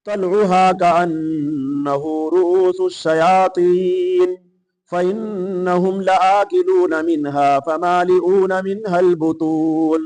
طلعها كأنه رؤوس الشياطين فإنهم لآكلون منها فمالئون منها البطون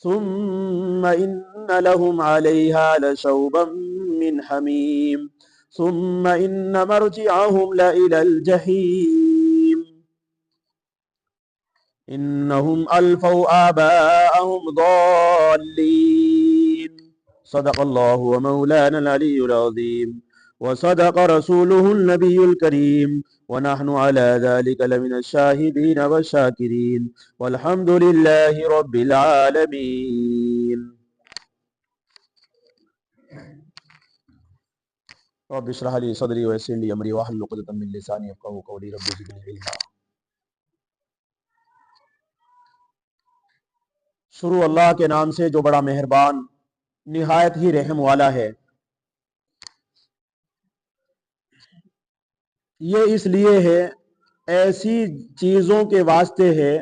ثم إن لهم عليها لشوبا من حميم ثم إن مرجعهم لإلى الجحيم إنهم ألفوا آباءهم ضالين صدق الله ومولانا العلي العظيم وصدق رسوله النبي الكريم ونحن على ذلك لمن الشاهدين والشاكرين والحمد لله رب العالمين رب اشرح لي صدري ويسر لي أمري واحلل عقدة من لساني يفقهوا قولي رب زدني علما. شروع اللہ کے نام سے جو بڑا مہربان نہایت ہی رحم والا ہے. یہ اس لیے ہے، ایسی چیزوں کے واسطے ہے،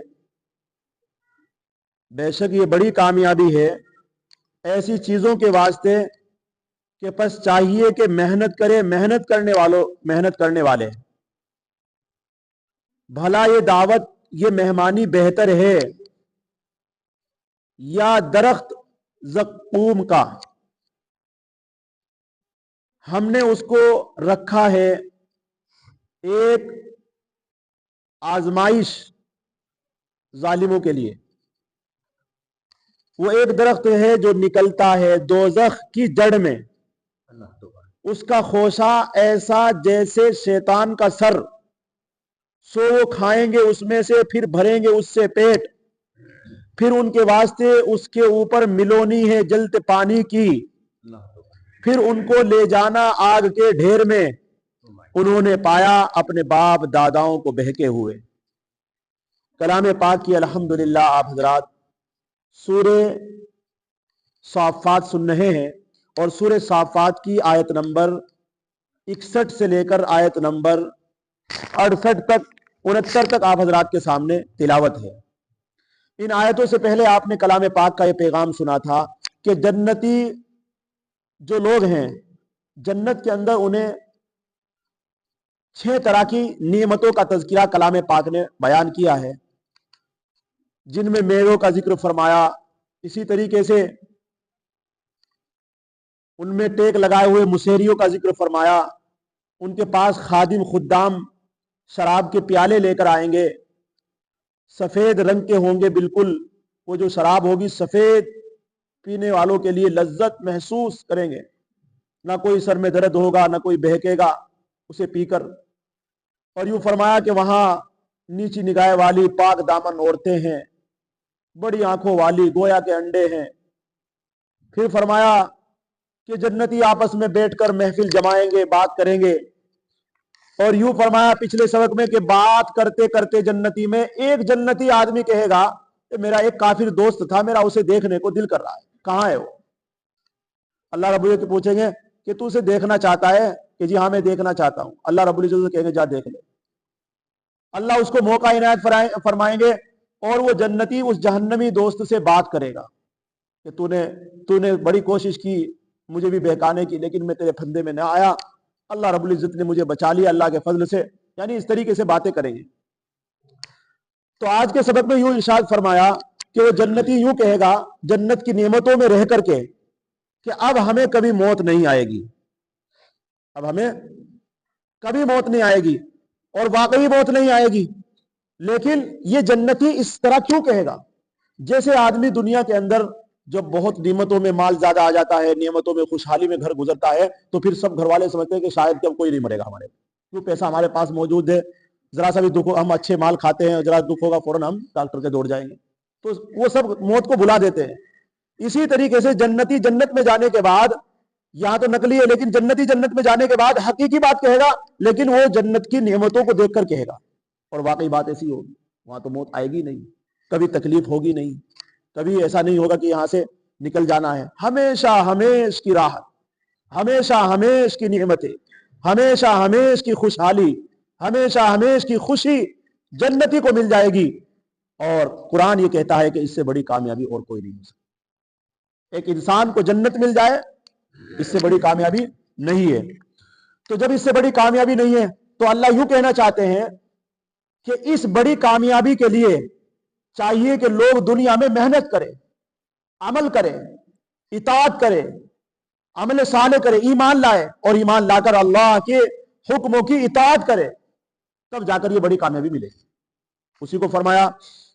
بے شک یہ بڑی کامیابی ہے ایسی چیزوں کے واسطے کہ پس چاہیے کہ محنت کرے، محنت کرنے والے. بھلا یہ دعوت، یہ مہمانی بہتر ہے یا درخت زقوم کا؟ ہم نے اس کو رکھا ہے ایک آزمائش ظالموں کے لیے. وہ ایک درخت ہے جو نکلتا ہے دوزخ کی جڑ میں، اس کا خوشہ ایسا جیسے شیطان کا سر، سو وہ کھائیں گے اس میں سے، پھر بھریں گے اس سے پیٹ، پھر ان کے واسطے اس کے اوپر ملونی ہے جلتے پانی کی، پھر ان کو لے جانا آگ کے ڈھیر میں. انہوں نے پایا اپنے باپ داداؤں کو بہکے ہوئے. کلام پاک کی الحمدللہ آپ حضرات سورہ صافات سن رہے ہیں، اور سورہ صافات کی آیت نمبر 61 سے لے کر آیت نمبر 68 تک 69 تک آپ حضرات کے سامنے تلاوت ہے. ان آیتوں سے پہلے آپ نے کلام پاک کا یہ پیغام سنا تھا کہ جنتی جو لوگ ہیں، جنت کے اندر انہیں 6 طرح کی نعمتوں کا تذکرہ کلام پاک نے بیان کیا ہے، جن میں میووں کا ذکر فرمایا. اسی طریقے سے ان میں ٹیک لگائے ہوئے مسحریوں کا ذکر فرمایا. ان کے پاس خادم خدام شراب کے پیالے لے کر آئیں گے، سفید رنگ کے ہوں گے بالکل. وہ جو شراب ہوگی سفید، پینے والوں کے لیے لذت محسوس کریں گے، نہ کوئی سر میں درد ہوگا، نہ کوئی بہکے گا اسے پی کر. اور یوں فرمایا کہ وہاں نیچی نگاہ والی پاک دامن عورتیں ہیں، بڑی آنکھوں والی گویا کے انڈے ہیں. پھر فرمایا کہ جنتی آپس میں بیٹھ کر محفل جمائیں گے، بات کریں گے. اور یوں فرمایا پچھلے سبق میں کہ بات کرتے کرتے جنتی میں ایک جنتی آدمی کہے گا کہ میرا ایک کافر دوست تھا، میرا اسے دیکھنے کو دل کر رہا ہے، کہاں ہے وہ؟ اللہ رب العزت پوچھیں گے کہ تو اسے دیکھنا چاہتا ہے؟ کہ جی ہاں میں دیکھنا چاہتا ہوں. اللہ رب العزت کہیں گے جا دیکھ لے. اللہ اس کو موقع عنایت فرمائیں گے، اور وہ جنتی اس جہنمی دوست سے بات کرے گا کہ تو نے بڑی کوشش کی مجھے بھی بہکانے کی، لیکن میں تیرے پھندے میں نہ آیا، اللہ رب العزت نے مجھے بچا لیا اللہ کے فضل سے. یعنی اس طریقے سے باتیں کریں گے. تو آج کے سبق میں یوں ارشاد فرمایا کہ وہ جنتی یوں کہے گا جنت کی نعمتوں میں رہ کر کے کہ اب ہمیں کبھی موت نہیں آئے گی، اب ہمیں کبھی موت نہیں آئے گی. اور واقعی موت نہیں آئے گی. لیکن یہ جنتی اس طرح کیوں کہے گا؟ جیسے آدمی دنیا کے اندر جب بہت نعمتوں میں مال زیادہ آ جاتا ہے، نعمتوں میں خوشحالی میں گھر گزرتا ہے، تو پھر سب گھر والے سمجھتے ہیں کہ شاید کہ اب کوئی نہیں مرے گا ہمارے، کیوں پیسہ ہمارے پاس موجود ہے، ذرا سا بھی دکھ ہم اچھے مال کھاتے ہیں، ذرا دکھ ہوگا فوراً ہم ڈاکٹر کے دوڑ جائیں گے، تو وہ سب موت کو بلا دیتے ہیں. اسی طریقے سے جنتی جنت میں جانے کے بعد، یہاں تو نقلی ہے لیکن جنتی جنت میں جانے کے بعد حقیقی بات کہے گا، لیکن وہ جنت کی نعمتوں کو دیکھ کر کہے گا. اور واقعی بات ایسی ہوگی، وہاں تو موت آئے گی نہیں، کبھی تکلیف ہوگی نہیں، کبھی ایسا نہیں ہوگا کہ یہاں سے نکل جانا ہے. ہمیشہ ہمیش کی راحت، ہمیشہ ہمیش کی نعمتیں، ہمیشہ ہمیش کی خوشحالی، ہمیشہ ہمیش کی خوشی جنتی کو مل جائے گی. اور قرآن یہ کہتا ہے کہ اس سے بڑی کامیابی اور کوئی نہیں ہو سکتی. ایک انسان کو جنت مل جائے، اس سے بڑی کامیابی نہیں ہے۔ تو جب اس سے بڑی کامیابی نہیں ہے تو اللہ یوں کہنا چاہتے ہیں کہ اس بڑی کامیابی کے لیے چاہیے کہ لوگ دنیا میں محنت کریں، عمل کریں، اطاعت کریں، عمل صالح کرے، ایمان لائے، اور ایمان لا کر اللہ کے حکموں کی اطاعت کرے، تب جا کر یہ بڑی کامیابی ملے گی۔ اسی کو فرمایا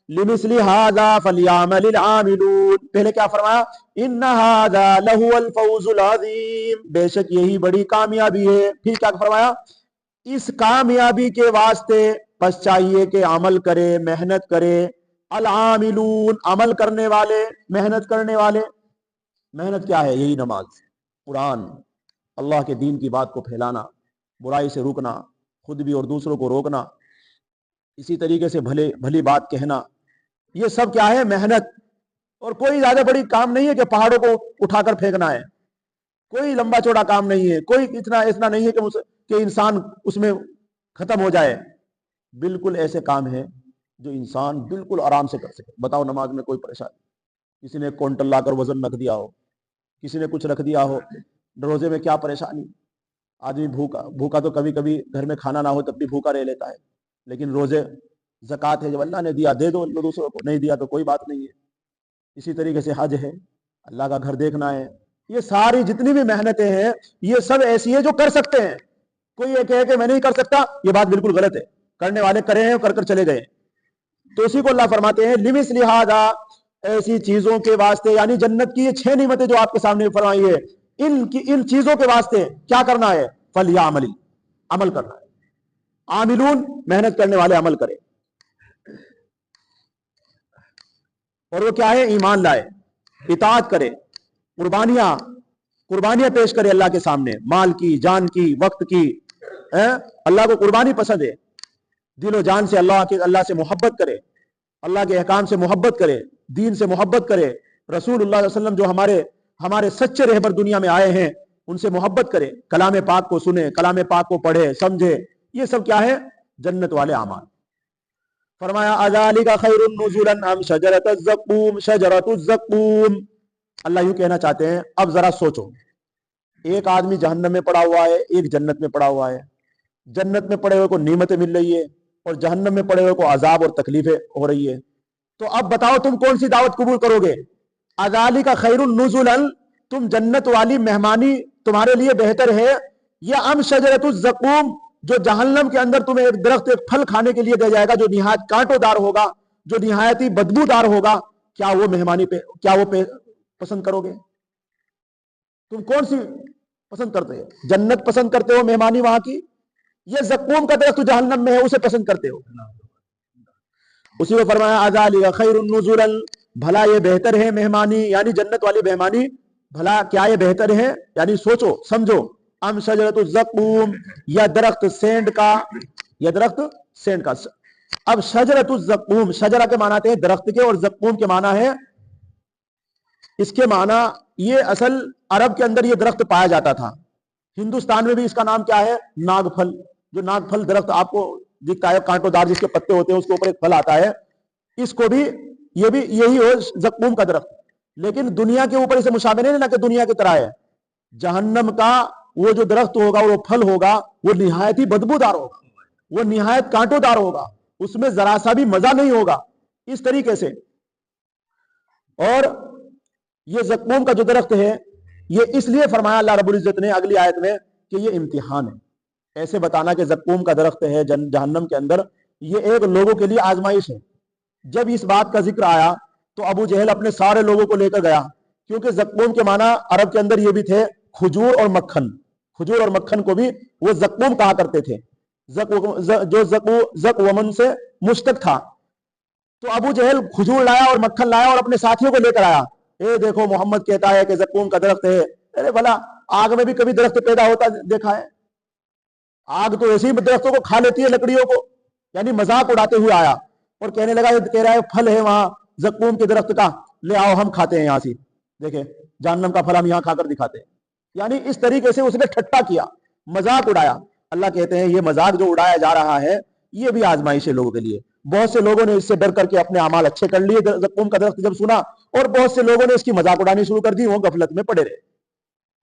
لِمِثْلِ هَذَا فَلْيَعْمَلِ الْعَامِلُونَ، پہلے کیا فرمایا؟ إِنَّ هَذَا لَهُوَ الْفَوْزُ الْعَظِيمُ، بے شک یہی بڑی کامیابی ہے۔ پھر کیا فرمایا؟ اس کامیابی کے واسطے بس چاہیے کہ عمل کرے، محنت کرے، العاملون، عمل کرنے والے، محنت کرنے والے۔ محنت کیا ہے؟ یہی نماز، قرآن، اللہ کے دین کی بات کو پھیلانا، برائی سے روکنا، خود بھی اور دوسروں کو روکنا، اسی طریقے سے بھلی بات کہنا، یہ سب کیا ہے؟ محنت۔ اور کوئی زیادہ بڑی کام نہیں ہے کہ پہاڑوں کو اٹھا کر پھینکنا ہے، کوئی لمبا چوڑا کام نہیں ہے، کوئی اتنا نہیں ہے کہ انسان اس میں ختم ہو جائے۔ بالکل ایسے کام ہے جو انسان بالکل آرام سے کر سکے۔ بتاؤ نماز میں کوئی پریشانی؟ کسی نے کونٹل لا کر وزن رکھ دیا ہو، کسی نے کچھ رکھ دیا ہو، روزے میں کیا پریشانی؟ آدمی بھوکا تو کبھی کبھی گھر میں کھانا نہ ہو تب بھی بھوکا رہ لیتا ہے، لیکن روزے زکوٰۃ ہے، جب اللہ نے دیا دے دو دوسروں کو، نہیں دیا تو کوئی بات نہیں ہے۔ اسی طریقے سے حج ہے، اللہ کا گھر دیکھنا ہے۔ یہ ساری جتنی بھی محنتیں ہیں یہ سب ایسی ہیں جو کر سکتے ہیں۔ کوئی یہ کہے کہ میں نہیں کر سکتا، یہ بات بالکل غلط ہے۔ کرنے والے کرے ہیں، کر کر چلے گئے۔ تو اسی کو اللہ فرماتے ہیں لِمِثْلِ هَذَا، ایسی چیزوں کے واسطے، یعنی جنت کی یہ 6 نعمتیں جو آپ کے سامنے فرمائی ہے، ان چیزوں کے واسطے کیا کرنا ہے؟ فَلْيَعْمَلِ، عمل کرنا ہے۔ عاملون، محنت کرنے والے عمل کرے، اور وہ کیا ہے؟ ایمان لائے، اطاعت کرے، قربانیاں پیش کرے اللہ کے سامنے، مال کی، جان کی، وقت کی۔ اللہ کو قربانی پسند ہے، دل و جان سے اللہ سے محبت کرے، اللہ کے احکام سے محبت کرے، دین سے محبت کرے، رسول اللہ علیہ وسلم جو ہمارے سچے رہبر دنیا میں آئے ہیں ان سے محبت کرے، کلام پاک کو سنے، کلام پاک کو پڑھے، سمجھے۔ یہ سب کیا ہے؟ جنت والے اعمال۔ فرمایا اذالک خیر نزلا ام شجرۃ الزقوم، شجرۃ الزقوم۔ اللہ یوں کہنا چاہتے ہیں اب ذرا سوچو، ایک آدمی جہنم میں پڑا ہوا ہے، ایک جنت میں پڑا ہوا ہے۔ جنت میں پڑے ہوئے کو نعمتیں مل رہی ہے اور جہنم میں پڑے ہوئے کو عذاب اور تکلیفیں ہو رہی ہے۔ تو اب بتاؤ تم کون سی دعوت قبول کرو گے؟ اذالک خیر نزلا، تم جنت والی مہمانی تمہارے لیے بہتر ہے، یا ام شجرۃ الزقوم، جو جہنم کے اندر تمہیں ایک درخت، ایک پھل کھانے کے لیے دیا جائے گا جو نہایت کانٹوں دار ہوگا، جو نہایت ہی بدبو دار ہوگا، کیا وہ مہمانی پسند کرو گے؟ تم کون سی پسند کرتے ہو؟ جنت پسند کرتے ہو مہمانی وہاں کی، یہ زقوم کا درخت جہنم میں ہے اسے پسند کرتے ہو؟ اسی کو فرمایا اذالک خیر نزلا، بھلا یہ بہتر ہے مہمانی، یعنی جنت والی مہمانی، بھلا کیا یہ بہتر ہے؟ یعنی سوچو سمجھو، ام شجرۃ الزقوم، یا درخت سینڈ کا، یا درخت سینڈ کا۔ اب شجرۃ الزقوم، شجرہ کے معنی آتے ہیں درخت کے، اور زقوم کے معنی ہے، اس کے معنی یہ اصل عرب کے اندر یہ درخت پایا جاتا تھا۔ ہندوستان میں بھی اس کا نام کیا ہے؟ ناگ پھل۔ جو ناگ پھل درخت آپ کو دکھتا ہے کانٹوں دار، جس کے پتے ہوتے ہیں، اس کے اوپر ایک پھل آتا ہے، اس کو بھی یہ بھی یہی ہو زقوم کا درخت۔ لیکن دنیا کے اوپر اسے مشابہ نہیں لینا کہ دنیا کی طرح ہے۔ جہنم کا وہ جو درخت ہوگا، وہ پھل ہوگا، وہ نہایت ہی بدبودار ہوگا، وہ نہایت کانٹوں دار ہوگا، اس میں ذرا سا بھی مزہ نہیں ہوگا، اس طریقے سے۔ اور یہ زقوم کا جو درخت ہے، یہ اس لیے فرمایا اللہ رب العزت نے اگلی آیت میں کہ یہ امتحان ہے۔ ایسے بتانا کہ زقوم کا درخت ہے جہنم کے اندر، یہ ایک لوگوں کے لیے آزمائش ہے۔ جب اس بات کا ذکر آیا تو ابو جہل اپنے سارے لوگوں کو لے کر گیا، کیونکہ زقوم کے معنی عرب کے اندر یہ بھی تھے کھجور اور مکھن۔ کھجور اور مکھن کو بھی وہ زقوم کہا کرتے تھے، جو زقومن سے مشتق تھا۔ تو ابو جہل کھجور لایا اور مکھن لایا اور اپنے ساتھیوں کو لے کر آیا، اے دیکھو محمد کہتا ہے کہ زقوم کا درخت ہے۔ ارے بھلا آگ میں بھی کبھی درخت پیدا ہوتا دیکھا ہے؟ آگ تو ایسی درختوں کو کھا لیتی ہے، لکڑیوں کو۔ یعنی مذاق اڑاتے ہوئے آیا اور کہنے لگا یہ کہہ رہا ہے پھل ہے وہاں زقوم کے درخت کا، لے آؤ ہم کھاتے ہیں یہاں سے، دیکھیں جہنم کا پھل ہم یہاں کھا کر دکھاتے ہیں۔ یعنی اس طریقے سے اس نے ٹھٹا کیا، مذاق اڑایا۔ اللہ کہتے ہیں یہ مذاق جو اڑایا جا رہا ہے یہ بھی آزمائش ہے لوگوں کے لیے۔ بہت سے لوگوں نے اس سے ڈر کر کے اپنے اعمال اچھے کر لیے زقوم کا درخت جب سنا، اور بہت سے لوگوں نے اس کی مذاق اڑانی شروع کر دی، وہ غفلت میں پڑے رہے۔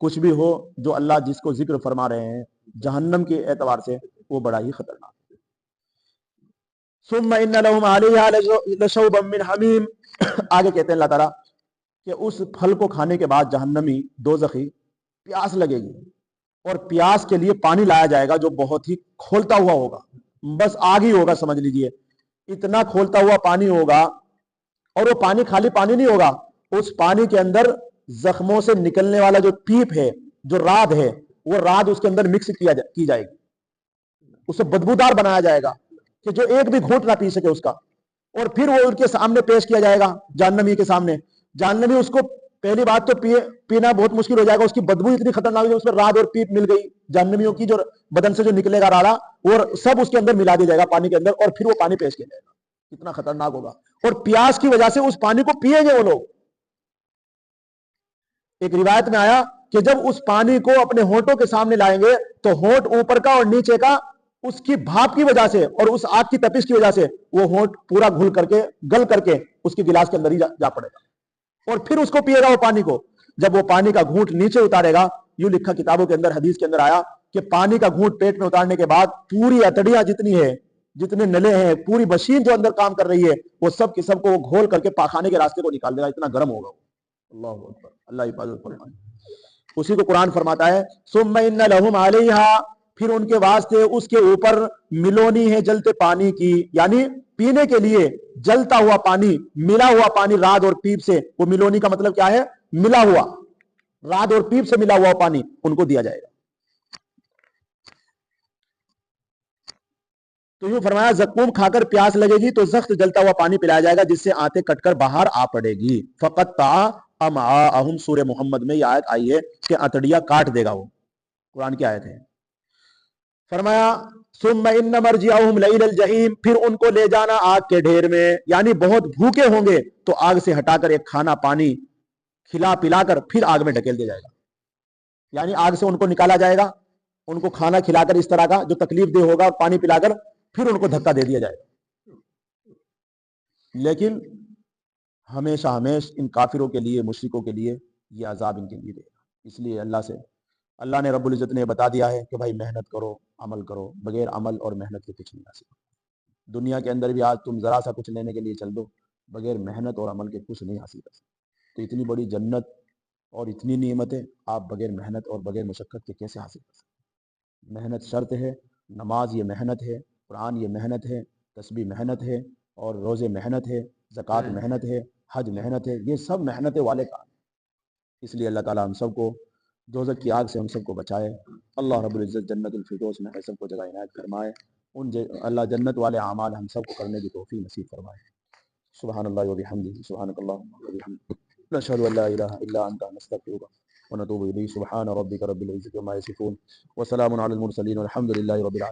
کچھ بھی ہو جو اللہ جس کو ذکر فرما رہے ہیں جہنم کے اعتبار سے وہ بڑا ہی خطرناک ہے. ثم ان لهم عليها لشوبا من حمیم. آگے کہتے ہیں اللہ تعالیٰ کہ اس پھل کو کھانے کے بعد جہنمی دوزخی پیاس لگے گی اور پیاس کے لیے پانی لایا جائے گا جو بہت ہی کھولتا ہوا ہوگا. بس آگ ہی ہوگا سمجھ لیجئے, اتنا کھولتا ہوا پانی ہوگا. اور وہ پانی خالی پانی نہیں ہوگا, اس پانی کے اندر زخموں سے نکلنے والا جو پیپ ہے, جو راد ہے, وہ راد اس کے اندر مکس کی جائے گی, اسے بدبودار بنایا جائے گا کہ جو ایک بھی گھونٹ نہ پی سکے اس کا. اور پھر وہ ان کے سامنے پیش کیا جائے گا جہنمی کے سامنے. جہنمی اس کو پہلی بات تو پینا بہت مشکل ہو جائے گا, اس کی بدبو اتنی خطرناک ہے, اس میں راد اور پیپ مل گئی جہنمیوں کی, جو بدن سے جو نکلے گا راڑا اور سب اس کے اندر ملا دیا جائے گا پانی کے اندر, اور پھر وہ پانی پیش کیا جائے گا. کتنا خطرناک ہوگا. اور پیاس کی وجہ سے اس پانی کو پیئیں گے وہ لوگ. ایک روایت میں آیا کہ جب اس پانی کو اپنے ہونٹوں کے سامنے لائیں گے تو ہونٹ اوپر کا اور نیچے کا اس کی بھاپ کی وجہ سے اور اس آگ کی تپش کی وجہ سے وہ ہونٹ پورا گل کر کے اس کے گلاس کے اندر ہی جا پڑے گا, اور پھر اس کو پیے گا وہ پانی کو. جب وہ پانی کا گھونٹ نیچے اتارے گا, یوں لکھا کتابوں کے اندر, حدیث کے اندر آیا کہ پانی کا گھونٹ پیٹ میں اتارنے کے بعد پوری اتڑیاں جتنی ہے, جتنے نلے ہیں, پوری مشین جو اندر کام کر رہی ہے, وہ سب کی سب کو وہ گھول کر کے پاخانے کے راستے کو نکال دے گا, اتنا گرم ہوگا وہ. اللہ اکبر, اللہ حفاظت فرمائے. اسی کو قرآن فرماتا ہے ثم ان لهم علیہا, پھر ان کے واسطے اس کے اوپر ملونی ہے جلتے پانی کی, یعنی پینے کے لیے جلتا ہوا پانی, ملا ہوا پانی راد اور پیپ سے. وہ ملونی کا مطلب کیا ہے؟ ملا ہوا, راد اور پیپ سے ملا ہوا پانی ان کو دیا جائے گا. تو یوں فرمایا زقوم کھا کر پیاس لگے گی تو سخت جلتا ہوا پانی پلایا جائے گا جس سے آنتیں کٹ کر باہر آ پڑے گی. فقطع امعاءہم, سورہ محمد میں یہ آیت آئی ہے کہ اتڑیاں کاٹ دے گا وہ, قرآن کی آیت ہے. فرمایا ثم ان مرجعہم لیل الجحیم, پھر ان کو لے جانا آگ کے ڈھیر میں, یعنی بہت بھوکے ہوں گے تو آگ سے ہٹا کر ایک کھانا پانی کھلا پلا کر پھر آگ میں ڈھکیل دیا جائے گا. یعنی آگ سے ان کو نکالا جائے گا, ان کو کھانا کھلا کر اس طرح کا جو تکلیف دہ ہوگا, پانی پلا کر پھر ان کو دھکا دے دیا جائے گا. لیکن ہمیشہ ان کافروں کے لیے, مشرکوں کے لیے یہ عذاب ان کے لیے دے گا. اس لیے اللہ نے رب العزت نے بتا دیا ہے کہ بھائی محنت کرو, عمل کرو, بغیر عمل اور محنت کے کچھ نہیں حاصل. دنیا کے اندر بھی آج تم ذرا سا کچھ لینے کے لیے چل دو, بغیر محنت اور عمل کے کچھ نہیں حاصل کر سکتے. تو اتنی بڑی جنت اور اتنی نعمتیں آپ بغیر محنت اور بغیر مشقت کے کیسے حاصل کر سکتے؟ محنت شرط ہے. نماز یہ محنت ہے, قرآن یہ محنت ہے, تسبیح محنت ہے, اور روزے محنت ہے, زکوٰۃ محنت ہے, حج محنت ہے, یہ سب محنتیں والے کام. اس لیے اللہ تعالیٰ ہم سب کو دوزخ کی آگ سے ہم سب کو بچائے. اللہ رب العزت جنت الفردوس میں ہم سب کو جگہ عنایت فرمائے. اللہ جنت والے اعمال ہم سب کو کرنے کی توفیق نصیب فرمائے. سبحان اللہ و بحمدہ, سبحانک اللہم و بحمدک, نشہد ان لا الہ الا انت, نستغفرک ونتوب الیک. سبحان ربک رب العزۃ عما یصفون وسلام علی المرسلین والحمد للہ رب العالمین.